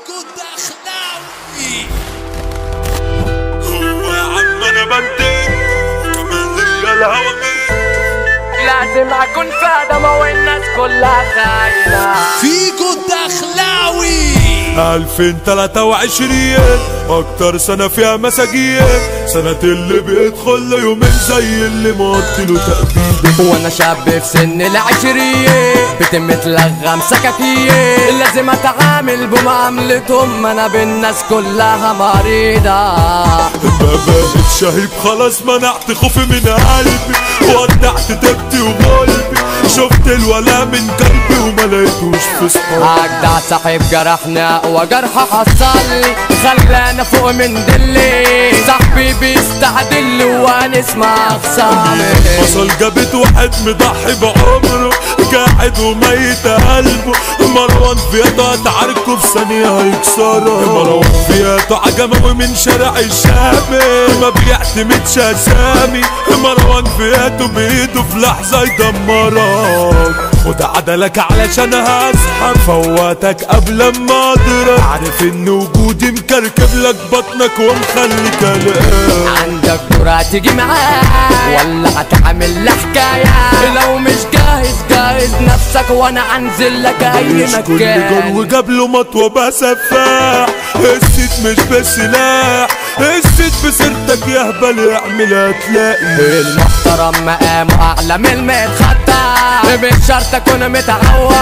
كنت اخلاوي. هو يا عم انا بنتين كمان ليا الهوا لازم اكون فادمة والناس كلها خاينة فيكو الدخلاوي 2023 اكتر سنة فيها مساجين، سنة اللي بيدخل له يومين زي اللي موطله تأبيده. وانا شاب في سن العشرين بتم تلغم سكاكين، لازم اتعامل بمعاملتهم انا بالناس كلها مريضة. ما بقتش شهيب خلاص، منعت خوفي من قلبي ودعت تبتي وقلبي، شفت الولا من قلبي وما لقيتوش في صحابي. اجدع صاحب جرحنا وجرح حصل خلانا فوق من دلي، صاحبي بيستعدل ونسمع خصامي. وصل جابت واحد مضحي بعمره قاعد وميت قلبه، مروان فياته هتعاركه في ثانية هيكسره. مروان فياته عجموي من شارع الشامي ما بيعتمدش اسامي، مروان فياته بايده في لحظة يدمرك. وتعدلك علشان هسحب فواتك قبل ما اضرب، عارف ان وجودي مكركب لك بطنك ومخليك قلقان. عندك دورة تيجي معاك ولا هتعمل لي حكاية؟ لو مش جاهز نفسك وانا انزل لك اي مكان. كل جن وجاب له مطوة بسفاح، الست مش بسلاح، الست بسيرتك يا هبل اعمل هتلاقي. المحترم مقامه اعلى من المتخطى، مش شرط اكون متعود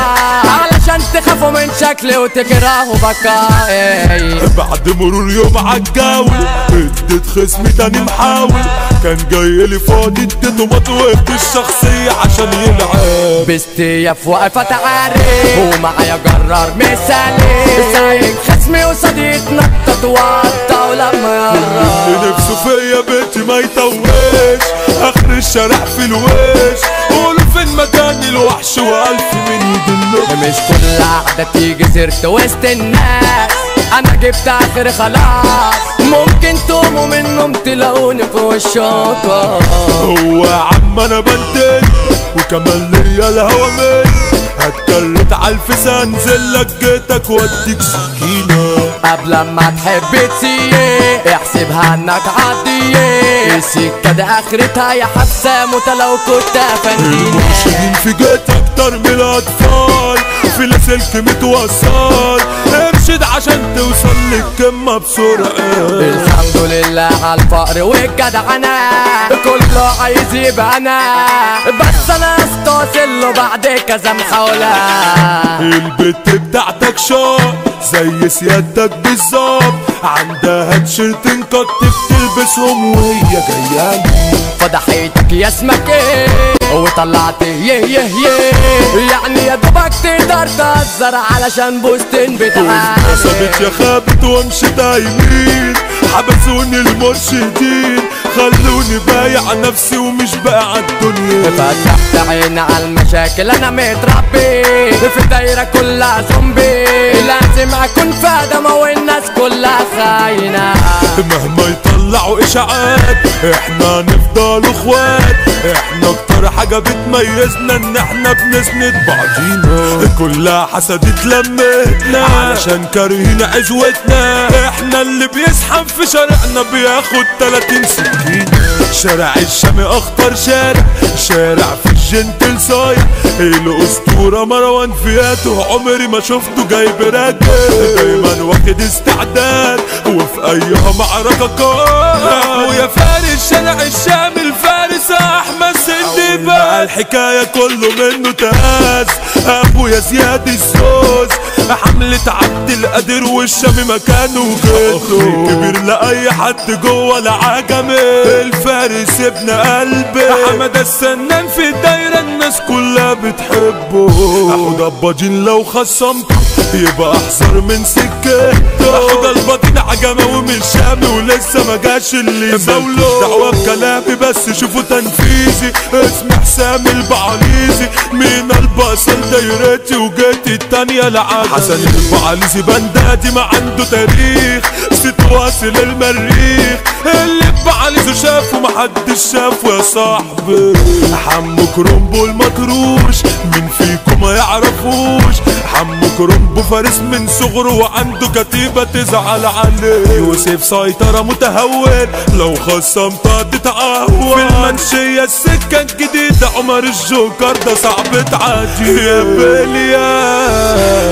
علشان تخافوا من شكلي وتكرهوا بكائي. بعد مرور يوم عالجو اديت خصمي تاني محاول، كان جاي لي فاضي اديته مطوة الشخصية عشان يلعب. باستياف واقفة تعارف ومعايا جرار مثالي، سايق خصمي وصديق نطط وقطة ولما يقرب. اللي نفسه فيا بيتي ما يطوش، اخر الشارع في الوش، قولوا فين مكان الوحش والف من يدله. مش كل قعدة تيجي سيرت وسط الناس، انا جبت اخر خلاص، ممكن تقوموا من النوم تلاقوني في وشاطة. هو يا عم انا بنتين وكمان ليا الهوا من، هتكرت عالفيس انزل لك جيتك واديك سكينة. قبل ما تحب تسيق احسبها انك عادية، السكة دي اخرتها يا حبسة موتة لو كنت افندينا. المرشدين في جيت اكتر من الاطفال، في لاسلك متوصل، ارشد عشان توصل للقمة بسرعة. الحمد لله على الفقر والجدعنة، كله عايز يبقى انا، بس انا استوصل له بعد كذا محاولة. البت بتاعتك شاط زي سيادتك بالظبط، عندها تيشيرتين قط بتلبسهم وهي جايه لي. فضحيتك يا اسمك ايه وطلعت يه يعني يا دوبك تقدر تهزر علشان بوستين بتاعك. صابت يا خابت ومشيت يمين، حبسوني المرشدين خلوني بايع نفسي ومش بايع الدنيا. فتحت عيني على المشاكل انا متربي في دايرة كلها زومبي، لازم اكون فادمة والناس كلها خاينة. مهما يطلعوا اشاعات احنا نفضل اخوات، احنا اكتر حاجة بتميزنا ان احنا بنسند بعضينا. كلها حسدت لمتنا علشان كارهين عزوتنا، احنا اللي بيسحب في شارعنا بياخد 30 سكينة. شارع الشام اخطر شارع في الجنتل صايع، الاسطورة مروان فياته عمري ما شفته جايب راجل، دايما واخد استعداد وفي ايها معركة قائم. ويا فارس شارع الشام الفارس احمد سندي بقى الحكاية كله منه تهاز، ابويا زياد الزوز حملة عبد القادر والشام مكانه جده، كبير لاي حد جوه العجمي، الفارس ابن قلبي، حمد السنان في الدايرة الناس كلها بتحبه. احد الباجين لو خصمته يبقى احذر من سكته، احد الباطين عجماوي من شامي ولسه ما جاش اللي يزاوله. دعوة بكلامي بس شوفوا تنفيذي، اسمي حسام البعاليزي، من البصل دايرتي وجيت التانية لعب حسن البعاليزي، بنداتي ما عنده تاريخ، ست واصل المريخ، اللي بعاليزه شافه محدش شافه يا صاحبي. حمو كرومبو المطروش مين فيكم ما يعرفوش، حمو كرومبو بومبو فارس من صغره وعنده كتيبة تزعل عليه. يوسف سيطرة متهور لو خصمت تتعور. في المنشية السكة الجديدة عمر الجوكر ده صعب تعدي. يا بليا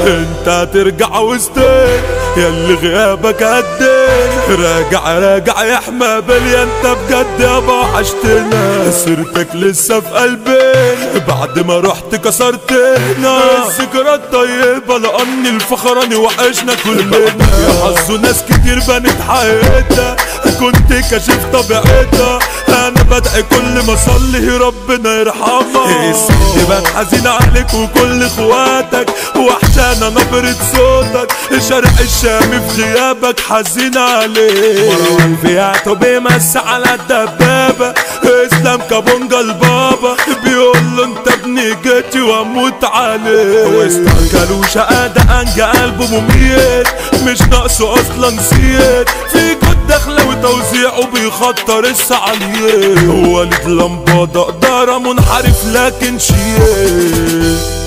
انت هترجع وسطين ياللي غيابك قدين. راجع يا حما بليا انت بجد يابا وحشتنا. سيرتك لسه في قلبين بعد ما رحت كسرتنا. الذكرى الطيبة لأن الفخراني وحشنا كلنا. يا حظه ناس كتير بنت حياتها كنت كاشف طبيعتها. انا بدعي كل ما اصلي ربنا يرحمها. الست بقت حزين عليك وكل اخواتك وحشانا نبرة صوتك. شارع الشام في غيابك حزين عليك. مروان فياتو بيمس على الدبابة. اسلام كابونجا البابا بيقول له انت ابني جيتي واموت عليك. واسترجلوا شقادة انجا قلبه مميت مش ناقصه اصلا نسيت. في جد داخله وتوزيعه بيخطر السعاليات. وليد لمبادة إدارة منحرف لكن شيك.